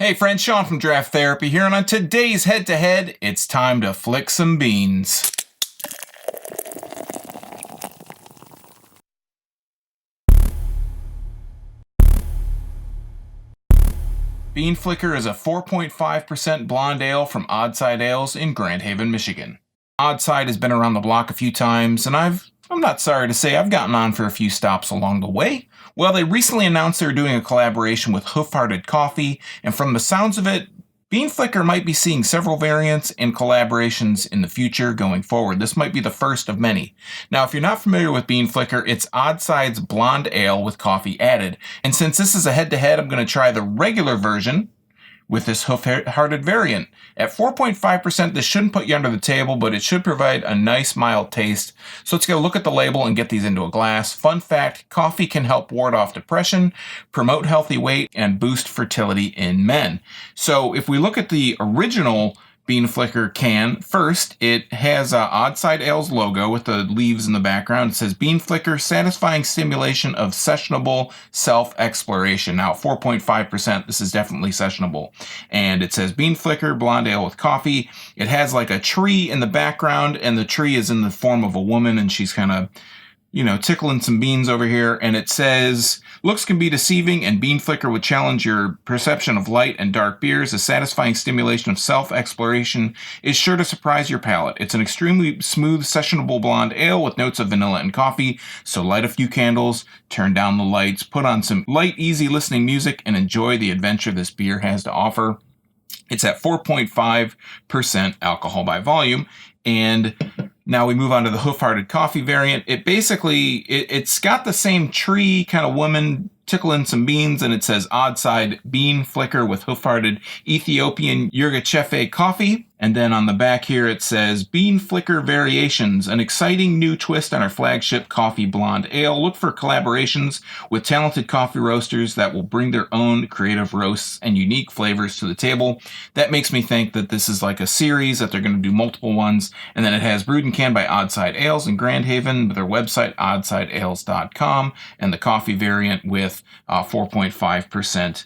Hey friends, Sean from Draft Therapy here, and on today's head-to-head, it's time to flick some beans. Bean Flicker is a 4.5% blonde ale from Oddside Ales in Grand Haven, Michigan. Oddside has been around the block a few times, and I'm not sorry to say I've gotten on for a few stops along the way. Well, they recently announced they're doing a collaboration with Hoof Hearted Coffee, and from the sounds of it, Bean Flicker might be seeing several variants and collaborations in the future going forward. This might be the first of many. Now, if you're not familiar with Bean Flicker, it's Oddside's blonde ale with coffee added. And since this is a head-to-head, I'm going to try the regular version with this hoof-hearted variant. At 4.5%, this shouldn't put you under the table, but it should provide a nice mild taste. So let's get a look at the label and get these into a glass. Fun fact, coffee can help ward off depression, promote healthy weight, and boost fertility in men. So if we look at the original Bean Flicker can, first, it has Oddside Ales logo with the leaves in the background. It says Bean Flicker, satisfying stimulation of sessionable self-exploration. Now, 4.5%, this is definitely sessionable. And it says Bean Flicker, blonde ale with coffee. It has like a tree in the background, and the tree is in the form of a woman, and she's kind of, tickling some beans over here. And it says, looks can be deceiving, and Bean Flicker would challenge your perception of light and dark beers. A satisfying stimulation of self-exploration is sure to surprise your palate. It's an extremely smooth, sessionable blonde ale with notes of vanilla and coffee. So light a few candles, turn down the lights, put on some light, easy listening music, and enjoy the adventure this beer has to offer. It's at 4.5% alcohol by volume. And now we move on to the Hoof Hearted Coffee variant. It's got the same tree kind of woman tickling some beans, and it says Oddside Bean Flicker with Hoof Hearted Ethiopian yergacheffe coffee. And then on the back here it says Bean Flicker Variations, an exciting new twist on our flagship coffee blonde ale. Look for collaborations with talented coffee roasters that will bring their own creative roasts and unique flavors to the table. That makes me think that this is like a series, that they're going to do multiple ones. And then it has brewed and canned by Oddside Ales in Grand Haven with their website oddsideales.com, and the coffee variant with 4.5%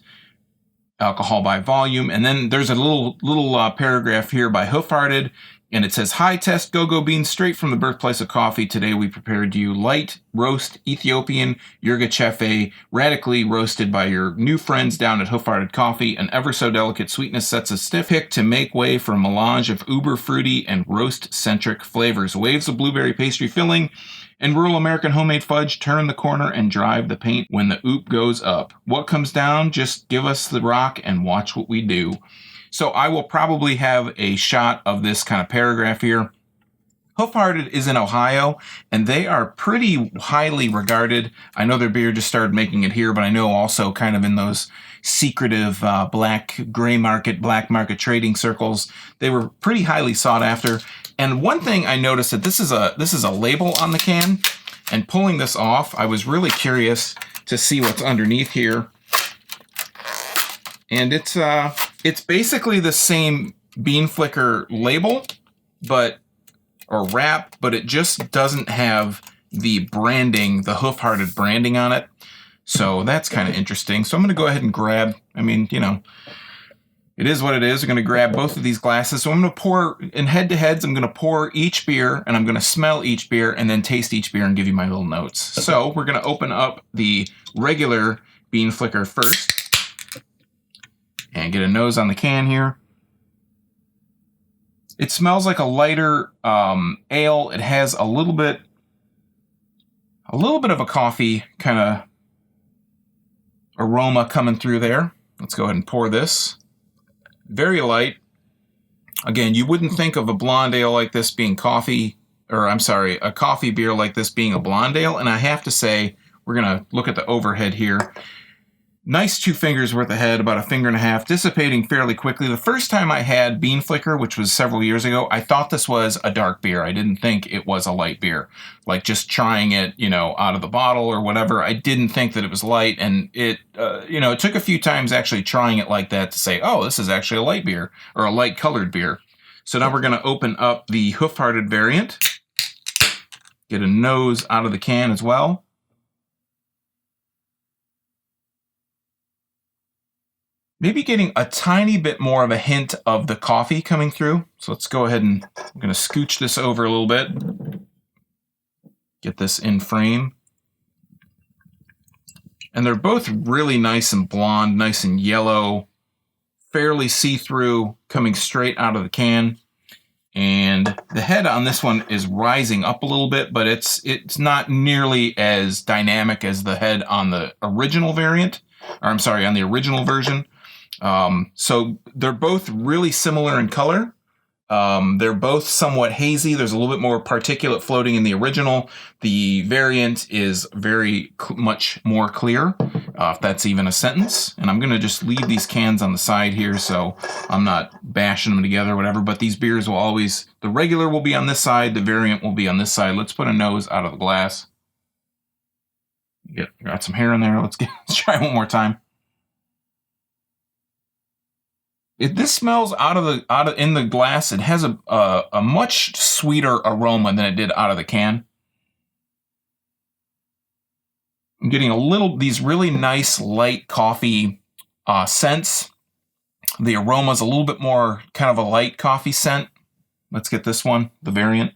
alcohol by volume. And then there's a little paragraph here by Hoof Hearted, and it says, high test go-go beans straight from the birthplace of coffee. Today we prepared you light roast Ethiopian yergacheffe, radically roasted by your new friends down at Hoof Hearted Coffee. An ever so delicate sweetness sets a stiff pick to make way for a melange of uber fruity and roast-centric flavors. Waves of blueberry pastry filling and rural American homemade fudge turn the corner and drive the paint when the oop goes up. What comes down? Just give us the rock and watch what we do. So I will probably have a shot of this kind of paragraph here. Hoof Hearted is in Ohio, and they are pretty highly regarded. I know their beer just started making it here, but I know also kind of in those secretive black market trading circles, they were pretty highly sought after. And one thing I noticed, that this is a label on the can, and pulling this off, I was really curious to see what's underneath here. And it's basically the same Bean Flicker label, or wrap, but it just doesn't have the branding, the Hoof Hearted branding on it. So that's kind of interesting. So I'm going to go ahead and grab, it is what it is. I'm going to grab both of these glasses. So I'm going to pour, in head-to-heads, I'm going to pour each beer, and I'm going to smell each beer, and then taste each beer and give you my little notes. So we're going to open up the regular Bean Flicker first, and get a nose on the can here. It smells like a lighter ale. It has a little bit of a coffee kind of aroma coming through there. Let's go ahead and pour this. Very light. Again, you wouldn't think of a blonde ale like this being coffee, a coffee beer like this being a blonde ale. And I have to say, we're going to look at the overhead here. Nice 2 fingers worth of head, about a finger and a half, dissipating fairly quickly. The first time I had Bean Flicker, which was several years ago, I thought this was a dark beer. I didn't think it was a light beer. Like just trying it, out of the bottle or whatever, I didn't think that it was light. And it took a few times actually trying it like that to say, oh, this is actually a light beer, or a light colored beer. So now we're going to open up the Hoof Hearted variant, get a nose out of the can as well. maybe getting a tiny bit more of a hint of the coffee coming through. So let's go ahead and I'm going to scooch this over a little bit. Get this in frame. And they're both really nice and blonde, nice and yellow, fairly see-through, coming straight out of the can. And the head on this one is rising up a little bit, but it's not nearly as dynamic as the head on the original variant, or I'm sorry, on the original version. So they're both really similar in color. They're both somewhat hazy. There's a little bit more particulate floating in the original. The variant is very much more clear, if that's even a sentence. And I'm going to just leave these cans on the side here so I'm not bashing them together or whatever. But these beers will always, the regular will be on this side, the variant will be on this side. Let's put a nose out of the glass. Got some hair in there. Let's try one more time. This smells in the glass. It has a much sweeter aroma than it did out of the can. I'm getting these really nice light coffee scents. The aroma's a little bit more kind of a light coffee scent. Let's get this one, the variant.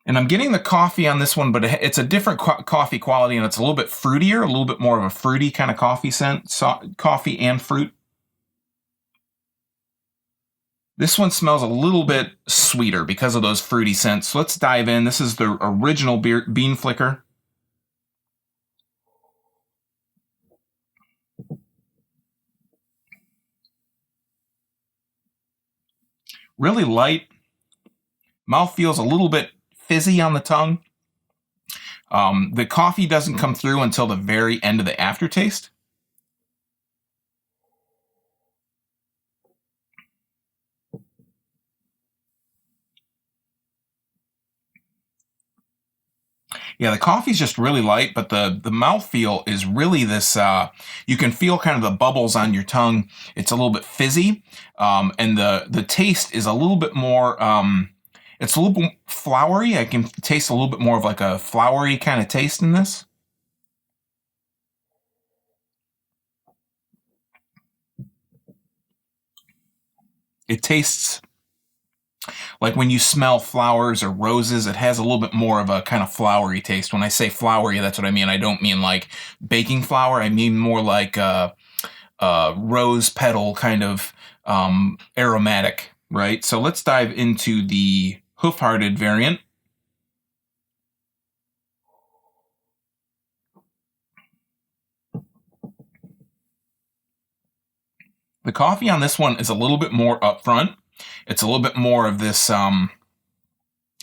And I'm getting the coffee on this one, but it's a different coffee quality, and it's a little bit fruitier, a little bit more of a fruity kind of coffee scent, coffee and fruit. This one smells a little bit sweeter because of those fruity scents. So let's dive in. This is the original Bean Flicker. Really light. Mouth feels a little bit fizzy on the tongue. The coffee doesn't come through until the very end of the aftertaste. Yeah, the coffee's just really light, but the mouthfeel is really this, you can feel kind of the bubbles on your tongue. It's a little bit fizzy, and the taste is a little bit more, it's a little bit flowery. I can taste a little bit more of like a flowery kind of taste in this. It tastes like when you smell flowers or roses, it has a little bit more of a kind of flowery taste. When I say flowery, that's what I mean. I don't mean like baking flour. I mean more like a rose petal kind of aromatic, right? So let's dive into the Hoof Hearted variant. The coffee on this one is a little bit more upfront. It's a little bit more of this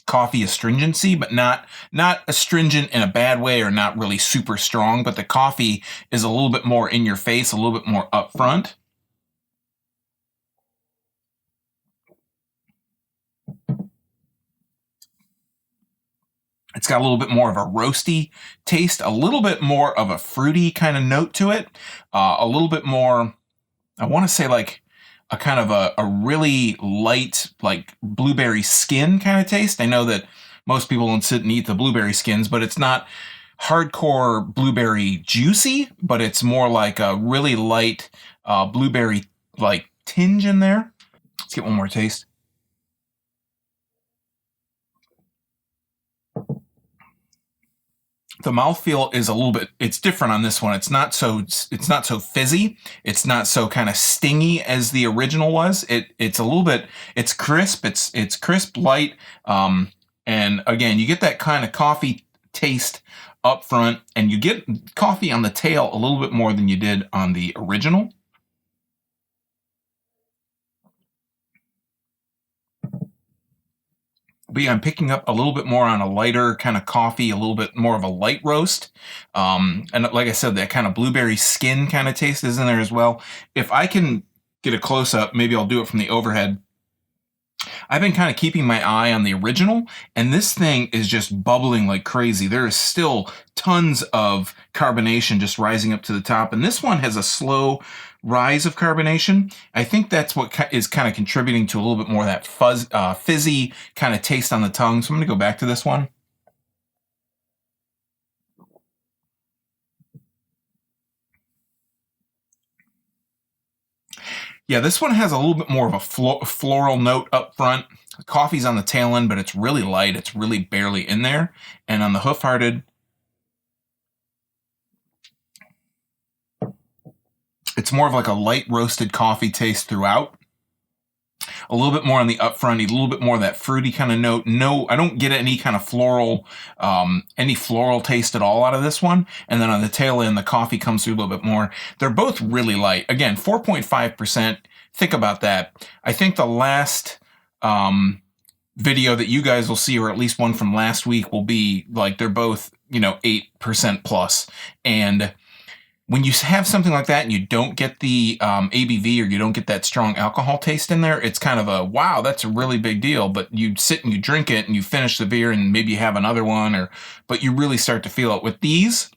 coffee astringency, but not astringent in a bad way or not really super strong, but the coffee is a little bit more in your face, a little bit more upfront. It's got a little bit more of a roasty taste, a little bit more of a fruity kind of note to it, a little bit more, I want to say like a kind of a really light, like blueberry skin kind of taste. I know that most people don't sit and eat the blueberry skins, but it's not hardcore blueberry juicy, but it's more like a really light blueberry like tinge in there. Let's get one more taste. The mouthfeel is a little bit, it's different on this one. It's not so fizzy. It's not so kind of stingy as the original was. It's a little bit, it's crisp. It's crisp, light. And again, you get that kind of coffee taste up front, and you get coffee on the tail a little bit more than you did on the original. But yeah, I'm picking up a little bit more on a lighter kind of coffee, a little bit more of a light roast. And like I said, that kind of blueberry skin kind of taste is in there as well. If I can get a close up, maybe I'll do it from the overhead. I've been kind of keeping my eye on the original, and this thing is just bubbling like crazy. There is still tons of carbonation just rising up to the top, and this one has a slow rise of carbonation. I think that's what is kind of contributing to a little bit more of that fizzy kind of taste on the tongue. So I'm going to go back to this one. Yeah, this one has a little bit more of a floral note up front. The coffee's on the tail end, but it's really light. It's really barely in there. And on the Hoof Hearted, it's more of like a light roasted coffee taste throughout. A little bit more on the upfront, a little bit more of that fruity kind of note. No, I don't get any kind of floral, any floral taste at all out of this one. And then on the tail end, the coffee comes through a little bit more. They're both really light. Again, 4.5%. Think about that. I think the last video that you guys will see, or at least one from last week, will be like they're both, 8% plus. And when you have something like that and you don't get the ABV, or you don't get that strong alcohol taste in there, it's kind of a, wow, that's a really big deal. But you sit and you drink it and you finish the beer and maybe you have another one, but you really start to feel it. With these,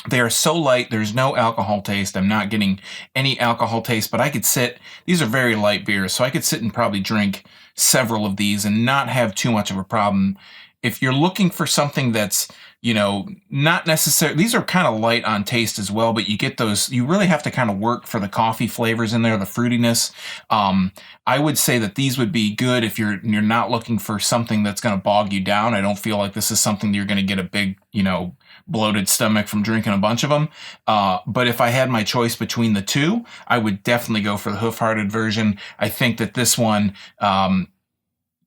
they are so light, there's no alcohol taste. I'm not getting any alcohol taste, but I could sit, these are very light beers, so I could sit and probably drink several of these and not have too much of a problem. If you're looking for something that's, not necessarily, these are kind of light on taste as well, but you get those, you really have to kind of work for the coffee flavors in there, the fruitiness. I would say that these would be good if you're not looking for something that's going to bog you down. I don't feel like this is something you're going to get a big, bloated stomach from drinking a bunch of them. But if I had my choice between the two, I would definitely go for the Hoof Hearted version. I think that this one,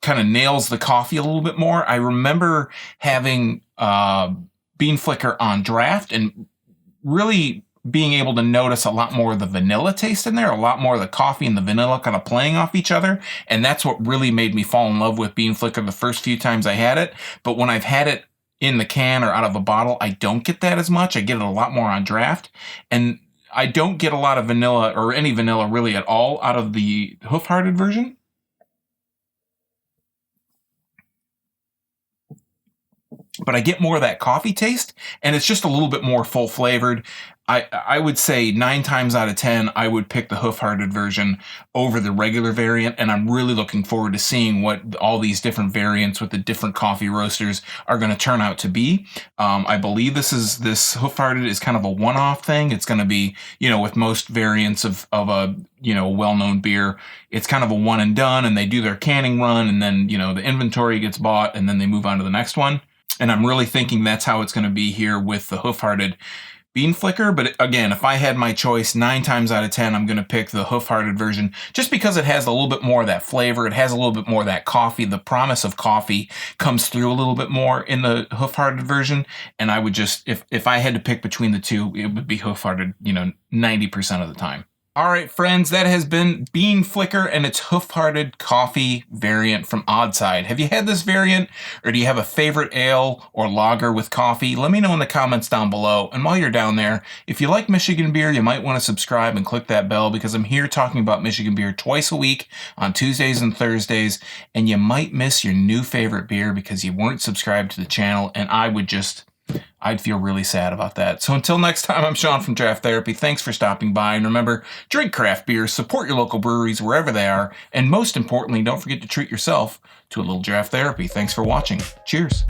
kind of nails the coffee a little bit more. I remember having Bean Flicker on draft and really being able to notice a lot more of the vanilla taste in there, a lot more of the coffee and the vanilla kind of playing off each other. And that's what really made me fall in love with Bean Flicker the first few times I had it. But when I've had it in the can or out of a bottle, I don't get that as much. I get it a lot more on draft. And I don't get a lot of vanilla, or any vanilla really at all, out of the Hoof Hearted version. But I get more of that coffee taste, and it's just a little bit more full flavored. I would say 9 times out of 10, I would pick the Hoof Hearted version over the regular variant, and I'm really looking forward to seeing what all these different variants with the different coffee roasters are going to turn out to be. I believe this Hoof Hearted is kind of a one-off thing. It's going to be, with most variants of a, well-known beer, it's kind of a one and done, and they do their canning run, and then, the inventory gets bought, and then they move on to the next one. And I'm really thinking that's how it's going to be here with the Hoof Hearted Bean Flicker. But again, if I had my choice, 9 times out of 10, I'm going to pick the Hoof Hearted version, just because it has a little bit more of that flavor. It has a little bit more of that coffee. The promise of coffee comes through a little bit more in the Hoof Hearted version. And I would just, if I had to pick between the two, it would be Hoof Hearted, 90% of the time. All right, friends, that has been Bean Flicker and its Hoof Hearted coffee variant from Oddside. Have you had this variant, or do you have a favorite ale or lager with coffee? Let me know in the comments down below. And while you're down there, if you like Michigan beer, you might want to subscribe and click that bell, because I'm here talking about Michigan beer twice a week on Tuesdays and Thursdays, and you might miss your new favorite beer because you weren't subscribed to the channel, and I'd feel really sad about that. So until next time, I'm Sean from Draft Therapy. Thanks for stopping by. And remember, drink craft beer, support your local breweries wherever they are. And most importantly, don't forget to treat yourself to a little draft therapy. Thanks for watching. Cheers.